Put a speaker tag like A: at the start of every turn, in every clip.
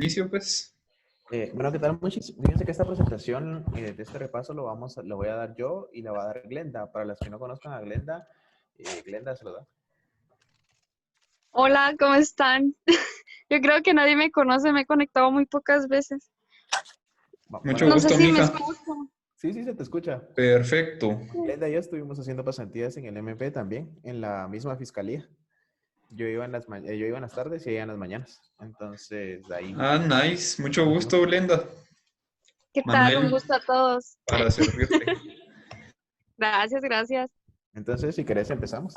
A: Inicio, pues.
B: Bueno, ¿qué tal, muchis? Fíjense que esta presentación de este repaso lo voy a dar yo y la va a dar Glenda. Para las que no conozcan a Glenda, Glenda se lo da.
C: Hola, ¿cómo están? Yo creo que nadie me conoce, me he conectado muy pocas veces.
A: Mucho
C: No sé
A: gusto,
C: si me
A: mija.
C: escuchan.
B: Sí, sí, se te escucha.
A: Perfecto.
B: Glenda y yo estuvimos haciendo pasantías en el MP también, en la misma fiscalía. Yo iba en las tardes y ella en las mañanas. Entonces, ahí
A: Ah, nice. Mucho
B: conocimos.
A: gusto, Glenda.
C: ¿Qué tal? Un
A: Manuel,
C: gusto a todos.
A: para servirte.
C: Gracias, gracias.
B: Entonces, si querés, empezamos.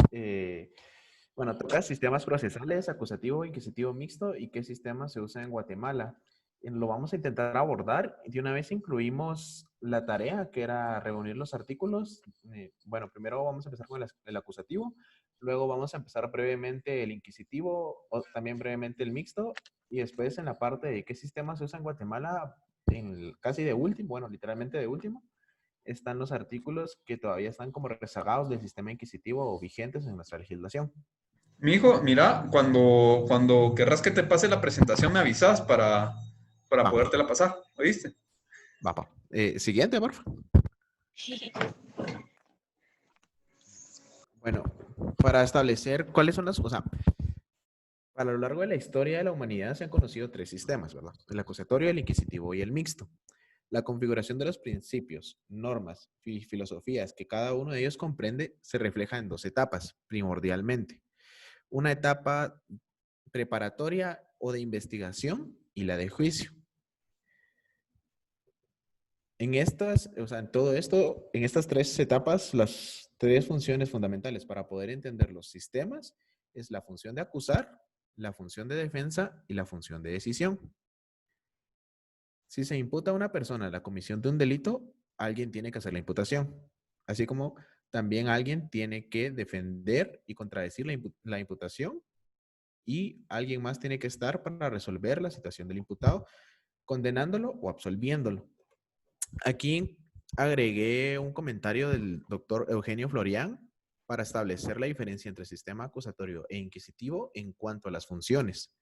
B: Bueno, toca sistemas procesales, acusativo, inquisitivo mixto y qué sistemas se usan en Guatemala. Lo vamos a intentar abordar. De una vez incluimos la tarea, que era reunir los artículos. Bueno, primero vamos a empezar con el acusativo, luego vamos a empezar brevemente el inquisitivo, o también brevemente el mixto, y después en la parte de qué sistemas se usan en Guatemala, casi de último, bueno, literalmente de último, están los artículos que todavía están como rezagados del sistema inquisitivo o vigentes en nuestra legislación.
A: Mijo, mira, cuando querrás que te pase la presentación, me avisas para
B: Va,
A: podértela pasar. ¿Oíste?
B: va, va. Siguiente, por favor. Bueno, para establecer cuáles son las, o sea, a lo largo de la historia de la humanidad se han conocido tres sistemas, ¿verdad? El acusatorio, el inquisitivo y el mixto. La configuración de los principios, normas y filosofías que cada uno de ellos comprende se refleja en dos etapas, primordialmente. Una etapa preparatoria o de investigación y la de juicio. En estas, o sea, en todo esto, en estas tres etapas, las tres funciones fundamentales para poder entender los sistemas es la función de acusar, la función de defensa y la función de decisión. Si se imputa a una persona la comisión de un delito, alguien tiene que hacer la imputación, así como también alguien tiene que defender y contradecir la imputación y alguien más tiene que estar para resolver la situación del imputado, condenándolo o absolviéndolo. Aquí agregué un comentario del doctor Eugenio Florián para establecer la diferencia entre sistema acusatorio e inquisitivo en cuanto a las funciones.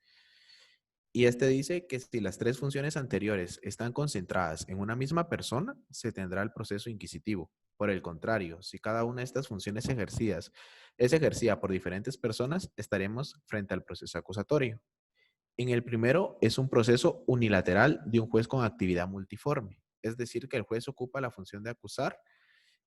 B: Y este dice que si las tres funciones anteriores están concentradas en una misma persona, se tendrá el proceso inquisitivo. Por el contrario, si cada una de estas funciones es ejercida por diferentes personas, estaremos frente al proceso acusatorio. En el primero es un proceso unilateral de un juez con actividad multiforme, es decir, que el juez ocupa la función de acusar,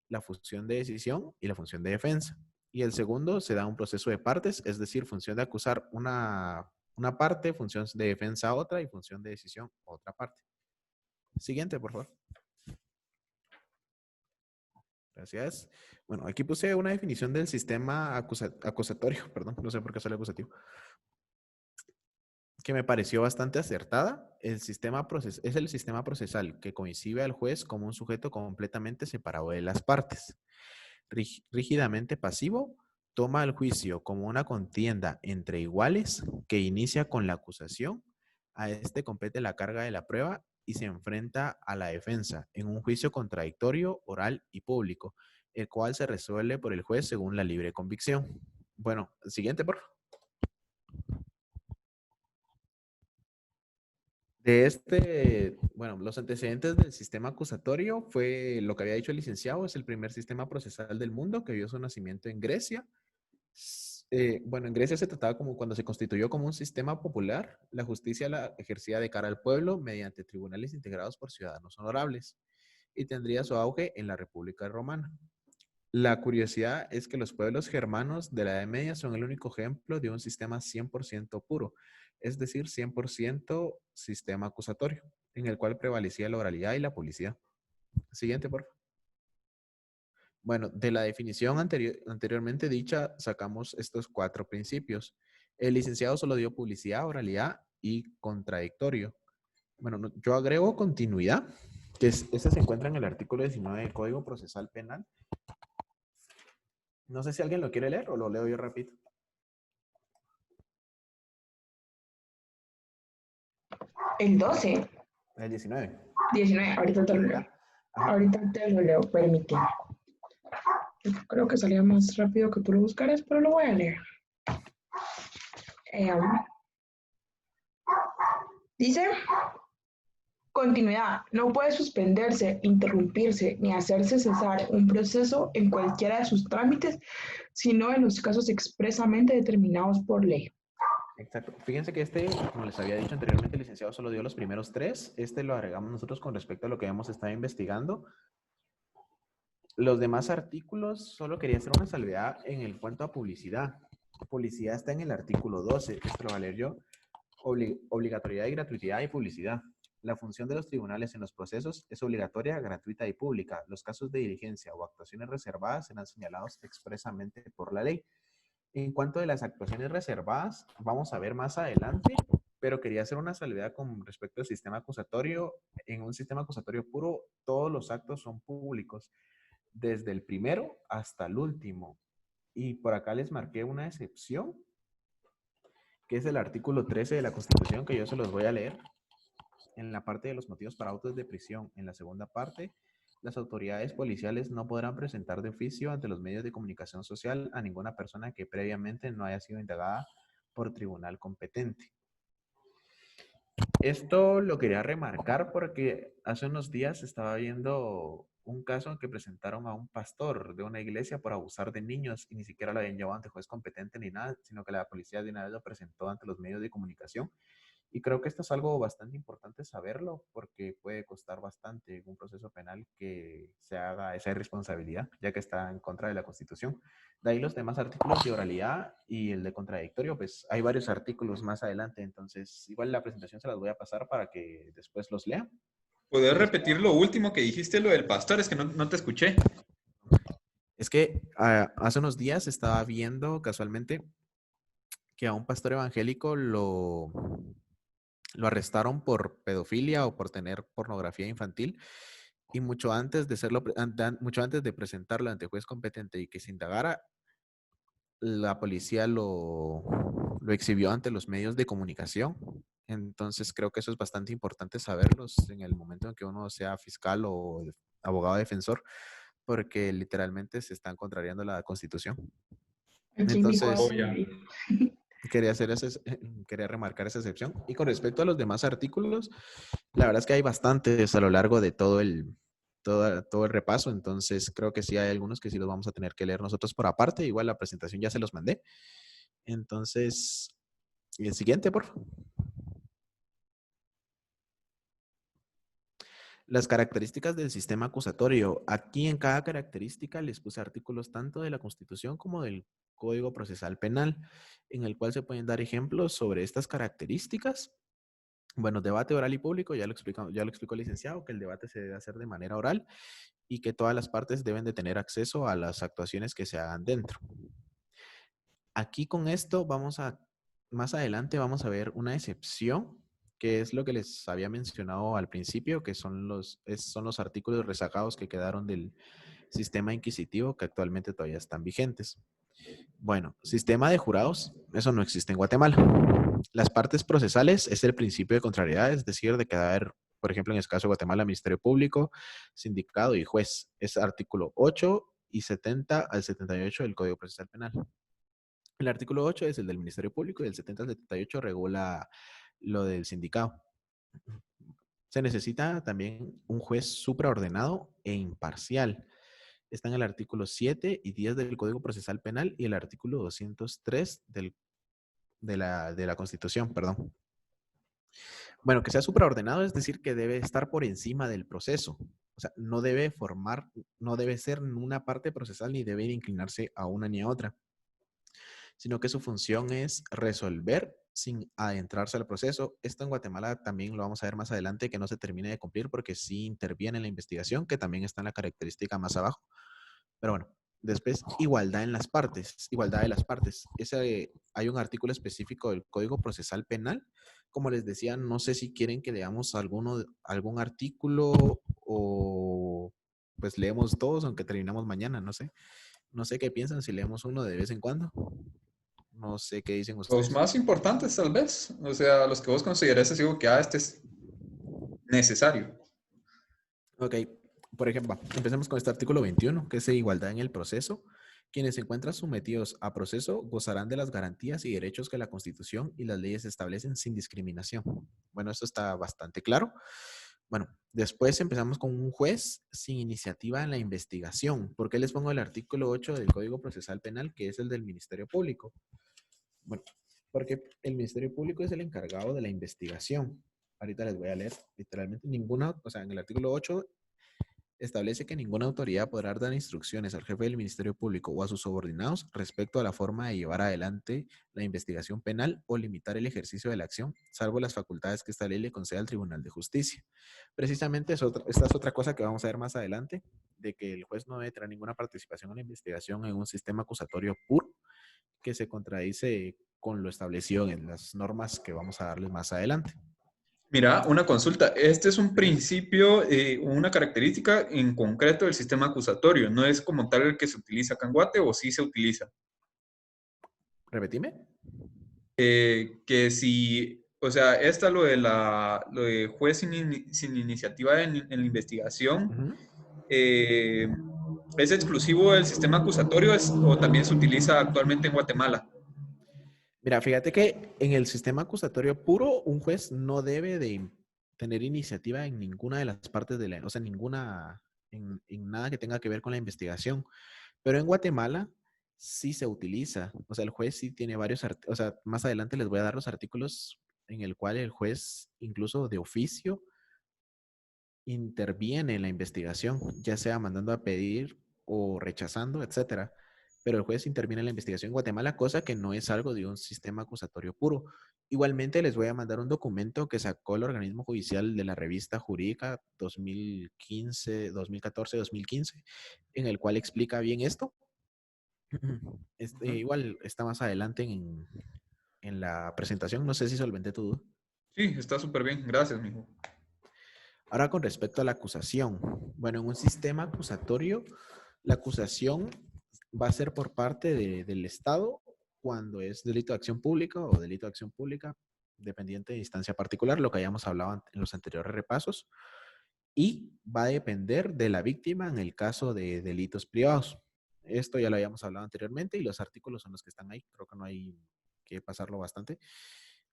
B: la función de decisión y la función de defensa. Y el segundo se da un proceso de partes, es decir, función de acusar una parte, función de defensa otra y función de decisión otra parte. Siguiente, por favor. Gracias. Bueno, aquí puse una definición del sistema acusatorio, perdón, no sé por qué sale acusativo, que me pareció bastante acertada. Es el sistema procesal que concibe al juez como un sujeto completamente separado de las partes. Rígidamente pasivo, toma el juicio como una contienda entre iguales que inicia con la acusación, a este compete la carga de la prueba y se enfrenta a la defensa en un juicio contradictorio, oral y público, el cual se resuelve por el juez según la libre convicción. Bueno, siguiente, por favor. Bueno, los antecedentes del sistema acusatorio fue lo que había dicho el licenciado, es el primer sistema procesal del mundo que vio su nacimiento en Grecia. Bueno, en Grecia se trataba como cuando se constituyó como un sistema popular, la justicia la ejercía de cara al pueblo mediante tribunales integrados por ciudadanos honorables y tendría su auge en la República Romana. La curiosidad es que los pueblos germanos de la Edad Media son el único ejemplo de un sistema 100% puro, es decir, 100% sistema acusatorio, en el cual prevalecía la oralidad y la publicidad. Siguiente, por favor. Bueno, de la definición anteriormente dicha, sacamos estos cuatro principios. El licenciado solo dio publicidad, oralidad y contradictorio. Bueno, yo agrego continuidad, que esta se encuentra en el artículo 19 del Código Procesal Penal. No sé si alguien lo quiere leer o lo leo yo rápido.
D: El 12.
B: El 19.
D: 19, ahorita te lo leo.
B: Ajá.
D: Ahorita te lo leo, permíteme. Creo que salía más rápido que tú lo buscaras, pero lo voy a leer. Dice, continuidad. No puede suspenderse, interrumpirse ni hacerse cesar un proceso en cualquiera de sus trámites, sino en los casos expresamente determinados por ley.
B: Exacto. Fíjense que como les había dicho anteriormente, el licenciado solo dio los primeros tres. Lo agregamos nosotros con respecto a lo que hemos estado investigando. Los demás artículos, solo quería hacer una salvedad en cuanto a publicidad. Publicidad está en el artículo 12, esto lo voy a leer yo. Obligatoriedad y gratuidad y publicidad. La función de los tribunales en los procesos es obligatoria, gratuita y pública. Los casos de diligencia o actuaciones reservadas serán señalados expresamente por la ley. En cuanto a las actuaciones reservadas, vamos a ver más adelante, pero quería hacer una salvedad con respecto al sistema acusatorio. En un sistema acusatorio puro, todos los actos son públicos, desde el primero hasta el último. Y por acá les marqué una excepción, que es el artículo 13 de la Constitución, que yo se los voy a leer. En la parte de los motivos para autos de prisión, en la segunda parte, las autoridades policiales no podrán presentar de oficio ante los medios de comunicación social a ninguna persona que previamente no haya sido indagada por tribunal competente. Esto lo quería remarcar porque hace unos días estaba viendo un caso en que presentaron a un pastor de una iglesia por abusar de niños y ni siquiera lo habían llevado ante juez competente ni nada, sino que la policía de una vez lo presentó ante los medios de comunicación. Y creo que esto es algo bastante importante saberlo porque puede costar bastante en un proceso penal que se haga esa irresponsabilidad, ya que está en contra de la Constitución. De ahí los demás artículos de oralidad y el de contradictorio, pues hay varios artículos más adelante, entonces igual la presentación se las voy a pasar para que después los lean.
A: ¿Puedes repetir lo último que dijiste, lo del pastor? Es que no te escuché.
B: Es que hace unos días estaba viendo casualmente que a un pastor evangélico lo arrestaron por pedofilia o por tener pornografía infantil y mucho antes de presentarlo ante juez competente y que se indagara, la policía lo exhibió ante los medios de comunicación. Entonces creo que eso es bastante importante saberlos en el momento en que uno sea fiscal o abogado defensor, porque literalmente se están contrariando la Constitución.
D: Aquí invitó a
B: Entonces, quería remarcar esa excepción. Y con respecto a los demás artículos, la verdad es que hay bastantes a lo largo de todo el repaso, entonces creo que sí hay algunos que sí los vamos a tener que leer nosotros por aparte. Igual la presentación ya se los mandé. Entonces, el siguiente, por favor. Las características del sistema acusatorio. Aquí en cada característica les puse artículos tanto de la Constitución como del Código Procesal Penal, en el cual se pueden dar ejemplos sobre estas características. Bueno, debate oral y público, ya lo explicó el licenciado, que el debate se debe hacer de manera oral y que todas las partes deben de tener acceso a las actuaciones que se hagan dentro. Aquí con esto más adelante vamos a ver una excepción, que es lo que les había mencionado al principio, que son los artículos rezagados que quedaron del sistema inquisitivo que actualmente todavía están vigentes. Bueno, sistema de jurados, eso no existe en Guatemala. Las partes procesales es el principio de contrariedad, es decir, de que debe haber, por ejemplo, en el caso de Guatemala, Ministerio Público, Sindicado y Juez. Es artículo 8 y 70 al 78 del Código Procesal Penal. El artículo 8 es el del Ministerio Público y el 70 al 78 regula lo del sindicado. Se necesita también un juez supraordenado e imparcial. Está en el artículo 7 y 10 del Código Procesal Penal y el artículo 203 de la Constitución, perdón. Bueno, que sea supraordenado es decir que debe estar por encima del proceso. O sea, no debe ser una parte procesal ni debe inclinarse a una ni a otra, sino que su función es resolver sin adentrarse al proceso. Esto en Guatemala también lo vamos a ver más adelante, que no se termine de cumplir porque sí interviene en la investigación, que también está en la característica más abajo. Pero bueno, después igualdad de las partes. Hay un artículo específico del Código Procesal Penal. Como les decía, no sé si quieren que leamos algún artículo o pues leemos todos, aunque terminamos mañana, no sé. No sé qué piensan si leemos uno de vez en cuando. No sé qué dicen ustedes.
A: Los más importantes, tal vez. O sea, los que vos considerás así, que este es necesario.
B: Ok, por ejemplo, empecemos con este artículo 21, que es de igualdad en el proceso. Quienes se encuentran sometidos a proceso gozarán de las garantías y derechos que la Constitución y las leyes establecen sin discriminación. Bueno, esto está bastante claro. Bueno, después empezamos con un juez sin iniciativa en la investigación. ¿Por qué les pongo el artículo 8 del Código Procesal Penal, que es el del Ministerio Público? Bueno, porque el Ministerio Público es el encargado de la investigación. Ahorita les voy a leer literalmente ninguna, o sea, en el artículo 8 establece que ninguna autoridad podrá dar instrucciones al jefe del Ministerio Público o a sus subordinados respecto a la forma de llevar adelante la investigación penal o limitar el ejercicio de la acción, salvo las facultades que esta ley le conceda al Tribunal de Justicia. Precisamente esta es otra cosa que vamos a ver más adelante, de que el juez no debe tener ninguna participación en la investigación en un sistema acusatorio puro, que se contradice con lo establecido en las normas que vamos a darles más adelante.
A: Mira, una consulta. Este es un principio, una característica en concreto del sistema acusatorio. ¿No es como tal el que se utiliza acá en Guate o sí se utiliza?
B: Repetime.
A: Que si, o sea, esta lo de juez sin iniciativa en la investigación, ¿es exclusivo del sistema acusatorio o también se utiliza actualmente en Guatemala?
B: Mira, fíjate que en el sistema acusatorio puro, un juez no debe de tener iniciativa en ninguna de las partes de la, o sea, en nada que tenga que ver con la investigación. Pero en Guatemala sí se utiliza. O sea, el juez sí tiene varios, o sea, más adelante les voy a dar los artículos en el cual el juez, incluso de oficio, interviene en la investigación, ya sea mandando a pedir o rechazando, etcétera. Pero el juez interviene en la investigación en Guatemala, cosa que no es algo de un sistema acusatorio puro. Igualmente les voy a mandar un documento que sacó el organismo judicial de la revista jurídica 2015, 2014, 2015, en el cual explica bien esto. Igual está más adelante en la presentación. No sé si solventé tu duda.
A: Sí, está súper bien. Gracias, mijo.
B: Ahora con respecto a la acusación. Bueno, en un sistema acusatorio, la acusación va a ser por parte del Estado cuando es delito de acción pública o delito de acción pública, dependiente de instancia particular, lo que hayamos hablado en los anteriores repasos, y va a depender de la víctima en el caso de delitos privados. Esto ya lo habíamos hablado anteriormente y los artículos son los que están ahí. Creo que no hay que pasarlo bastante.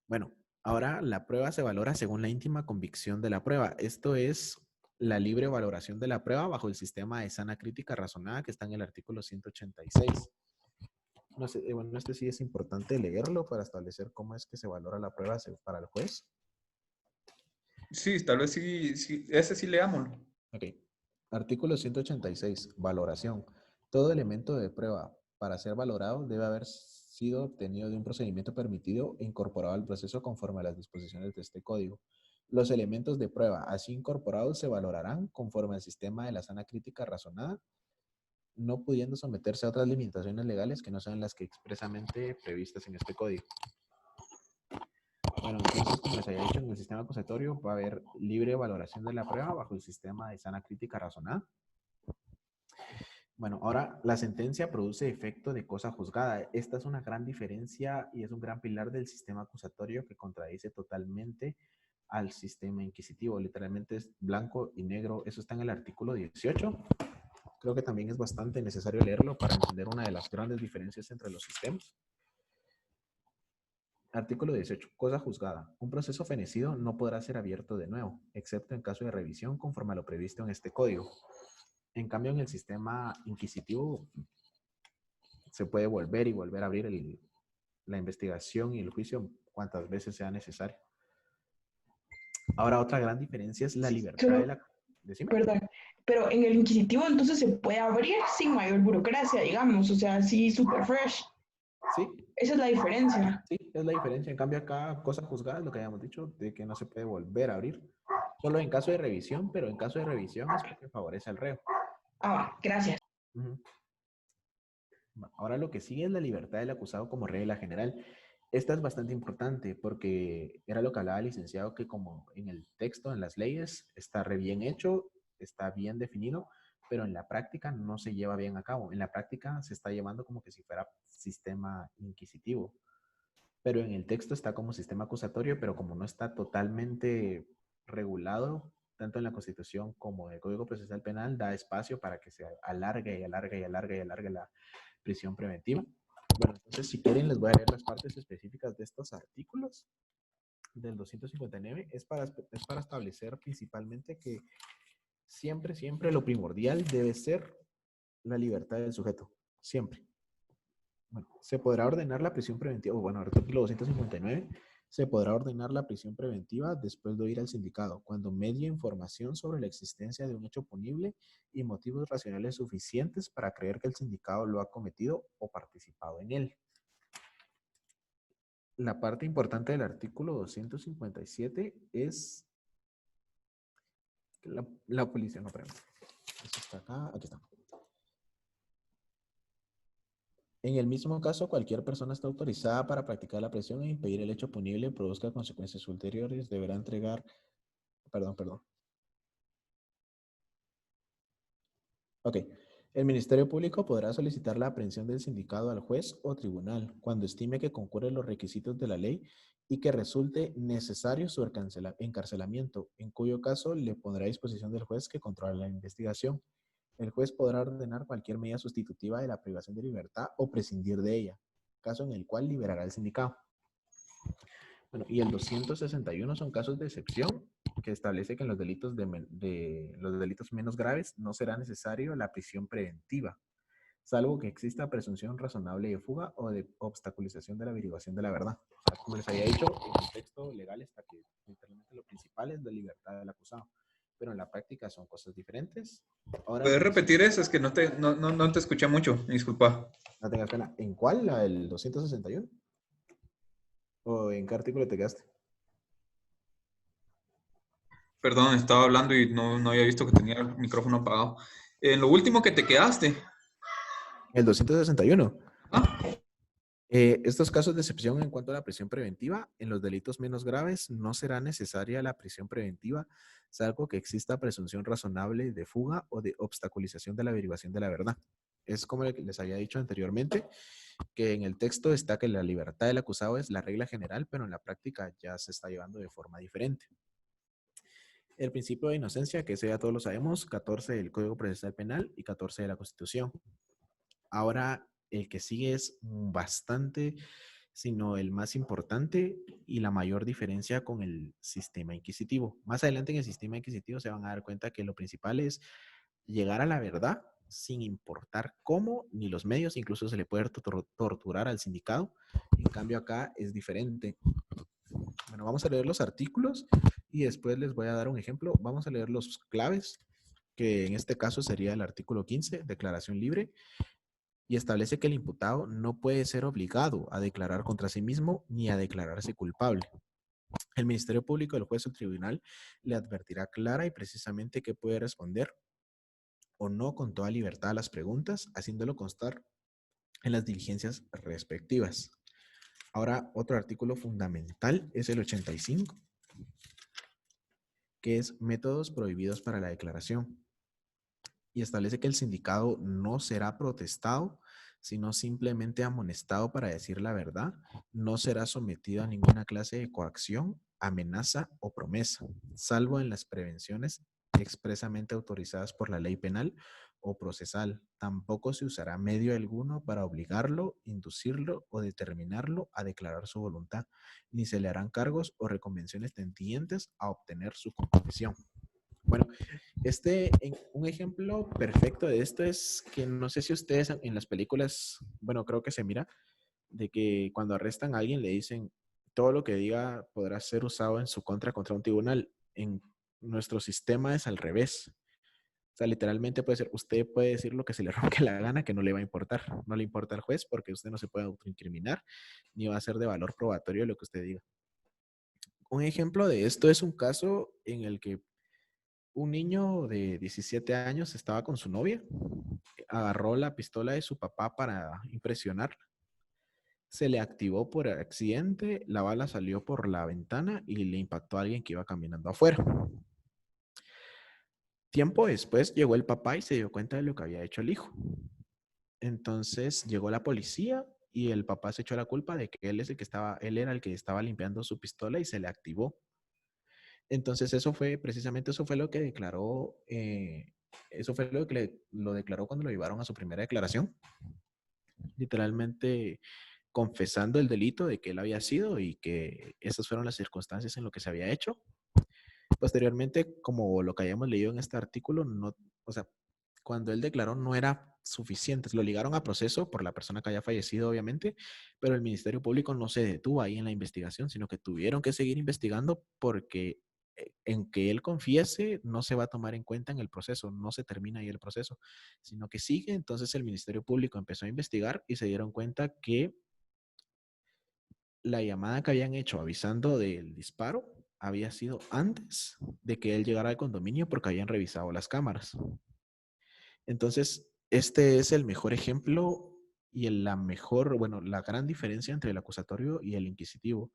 B: Bueno, ahora la prueba se valora según la íntima convicción de la prueba. Esto es la libre valoración de la prueba bajo el sistema de sana crítica razonada que está en el artículo 186. No sé, bueno, este sí es importante leerlo para establecer cómo es que se valora la prueba para el juez.
A: Sí, tal vez sí, sí, ese sí leámoslo.
B: Ok. Artículo 186. Valoración. Todo elemento de prueba para ser valorado debe haber sido obtenido de un procedimiento permitido e incorporado al proceso conforme a las disposiciones de este código. Los elementos de prueba así incorporados se valorarán conforme al sistema de la sana crítica razonada, no pudiendo someterse a otras limitaciones legales que no sean las que expresamente previstas en este código. Bueno, entonces, como les había dicho, en el sistema acusatorio va a haber libre valoración de la prueba bajo el sistema de sana crítica razonada. Bueno, ahora la sentencia produce efecto de cosa juzgada. Esta es una gran diferencia y es un gran pilar del sistema acusatorio que contradice totalmente al sistema inquisitivo. Literalmente es blanco y negro. Eso está en el artículo 18. Creo que también es bastante necesario leerlo para entender una de las grandes diferencias entre los sistemas. Artículo 18. Cosa juzgada. Un proceso fenecido no podrá ser abierto de nuevo, excepto en caso de revisión conforme a lo previsto en este código. En cambio, en el sistema inquisitivo se puede volver y volver a abrir la investigación y el juicio cuantas veces sea necesario. Ahora, otra gran diferencia es la libertad de la... Decime.
D: Perdón, pero en el inquisitivo entonces se puede abrir sin mayor burocracia, digamos, o sea, así super fresh.
B: Sí,
D: Esa es la diferencia.
B: sí, es la diferencia. En cambio, acá, cosa juzgada es lo que habíamos dicho, de que no se puede volver a abrir. Solo en caso de revisión, pero en caso de revisión es porque favorece al reo.
D: Ah, gracias.
B: Ahora lo que sigue es la libertad del acusado como regla general. Esta es bastante importante porque era lo que hablaba el licenciado, que como en el texto, en las leyes, está re bien hecho, está bien definido, pero en la práctica no se lleva bien a cabo. En la práctica se está llevando como que si fuera sistema inquisitivo, pero en el texto está como sistema acusatorio, pero como no está totalmente regulado tanto en la Constitución como en el Código Procesal Penal, da espacio para que se alargue y alargue y alargue y alargue la prisión preventiva. Bueno, entonces si quieren les voy a leer las partes específicas de estos artículos del 259. Es para establecer principalmente que siempre, siempre lo primordial debe ser la libertad del sujeto. Siempre. Bueno, se podrá ordenar la prisión preventiva, bueno, artículo 259, se podrá ordenar la prisión preventiva después de oír al sindicado, cuando medie información sobre la existencia de un hecho punible y motivos racionales suficientes para creer que el sindicado lo ha cometido o participado en él. La parte importante del artículo 257 es que la policía, no, perdón. Eso está acá, aquí está. En el mismo caso, cualquier persona está autorizada para practicar la presión e impedir el hecho punible y produzca consecuencias ulteriores. Deberá entregar, perdón. Ok. El Ministerio Público podrá solicitar la aprehensión del sindicado al juez o tribunal cuando estime que concurren los requisitos de la ley y que resulte necesario su encarcelamiento, en cuyo caso le pondrá a disposición del juez que controla la investigación. El juez podrá ordenar cualquier medida sustitutiva de la privación de libertad o prescindir de ella, caso en el cual liberará al sindicado. Bueno, y el 261 son casos de excepción que establece que en los delitos, los delitos menos graves no será necesario la prisión preventiva, salvo que exista presunción razonable de fuga o de obstaculización de la averiguación de la verdad. O sea, como les había dicho, en el texto legal está que literalmente lo principal es la libertad del acusado, pero en la práctica son cosas diferentes. Ahora,
A: ¿Puedes repetir eso? Es que no te escuché mucho, disculpa.
B: no tengas pena. ¿En cuál? ¿La del 261? ¿O en qué artículo te quedaste?
A: Perdón, estaba hablando y no había visto que tenía el micrófono apagado. En lo último que te quedaste.
B: El 261.
A: Ah,
B: Estos casos de excepción en cuanto a la prisión preventiva, en los delitos menos graves no será necesaria la prisión preventiva, salvo que exista presunción razonable de fuga o de obstaculización de la averiguación de la verdad. Es como les había dicho anteriormente, que en el texto está que la libertad del acusado es la regla general, pero en la práctica ya se está llevando de forma diferente. El principio de inocencia, que ese ya todos lo sabemos, 14 del Código Procesal Penal y 14 de la Constitución. Ahora, el que sigue es bastante, sino el más importante y la mayor diferencia con el sistema inquisitivo. Más adelante en el sistema inquisitivo se van a dar cuenta que lo principal es llegar a la verdad sin importar cómo ni los medios, incluso se le puede torturar al sindicado. En cambio acá es diferente. Bueno, vamos a leer los artículos y después les voy a dar un ejemplo. Vamos a leer los claves, que en este caso sería el artículo 15, declaración libre, y establece que el imputado no puede ser obligado a declarar contra sí mismo ni a declararse culpable. El Ministerio Público, el juez o el tribunal le advertirá clara y precisamente qué puede responder o no con toda libertad a las preguntas, haciéndolo constar en las diligencias respectivas. Ahora, otro artículo fundamental es el 85, que es métodos prohibidos para la declaración, y establece que el sindicado no será protestado, sino simplemente amonestado para decir la verdad, no será sometido a ninguna clase de coacción, amenaza o promesa, salvo en las prevenciones expresamente autorizadas por la ley penal o procesal. Tampoco se usará medio alguno para obligarlo, inducirlo o determinarlo a declarar su voluntad, ni se le harán cargos o reconvenciones tendientes a obtener su confesión. Bueno, un ejemplo perfecto de esto es que no sé si ustedes en las películas, bueno, creo que se mira, de que cuando arrestan a alguien le dicen todo lo que diga podrá ser usado en su contra un tribunal. En nuestro sistema es al revés. O sea, literalmente puede ser, usted puede decir lo que se le ronque la gana, que no le va a importar. No le importa al juez porque usted no se puede autoincriminar ni va a ser de valor probatorio lo que usted diga. Un ejemplo de esto es un caso en el que un niño de 17 años estaba con su novia, agarró la pistola de su papá para impresionar, se le activó por accidente, la bala salió por la ventana y le impactó a alguien que iba caminando afuera. Tiempo después llegó el papá y se dio cuenta de lo que había hecho el hijo. Entonces llegó la policía y el papá se echó la culpa de que él era el que estaba limpiando su pistola y se le activó. Entonces eso fue, precisamente eso fue lo que declaró, eso fue lo que lo declaró cuando lo llevaron a su primera declaración, literalmente confesando el delito de que él había sido y que esas fueron las circunstancias en lo que se había hecho. Posteriormente, como lo que hayamos leído en este artículo, no, o sea, cuando él declaró no era suficiente. Lo ligaron a proceso por la persona que haya fallecido, obviamente, pero el Ministerio Público no se detuvo ahí en la investigación, sino que tuvieron que seguir investigando porque en que él confiese no se va a tomar en cuenta en el proceso, no se termina ahí el proceso, sino que sigue. Entonces el Ministerio Público empezó a investigar y se dieron cuenta que la llamada que habían hecho avisando del disparo había sido antes de que él llegara al condominio porque habían revisado las cámaras. Entonces, este es el mejor ejemplo y la mejor, bueno, la gran diferencia entre el acusatorio y el inquisitivo.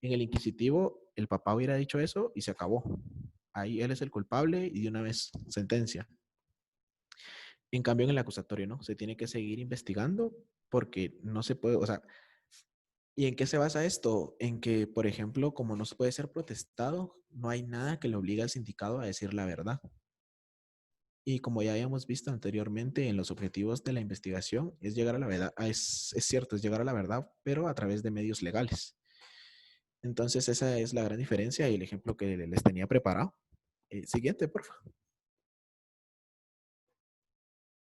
B: En el inquisitivo, el papá hubiera dicho eso y se acabó. Ahí él es el culpable y de una vez sentencia. En cambio, en el acusatorio, ¿no? Se tiene que seguir investigando porque no se puede, o sea, ¿y en qué se basa esto? En que, por ejemplo, como no se puede ser protestado, no hay nada que le obligue al sindicato a decir la verdad. Y como ya habíamos visto anteriormente en los objetivos de la investigación, es llegar a la verdad, es cierto, es llegar a la verdad, pero a través de medios legales. Entonces esa es la gran diferencia y el ejemplo que les tenía preparado. Siguiente, por favor.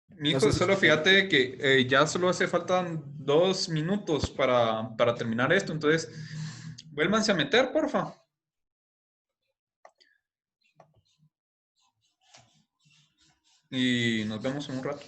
A: Mi
B: No
A: hijo,
B: sé si
A: solo
B: usted...
A: fíjate que ya solo hace faltan 2 minutos para terminar esto, entonces vuélvanse a meter, porfa. Y nos vemos en un rato.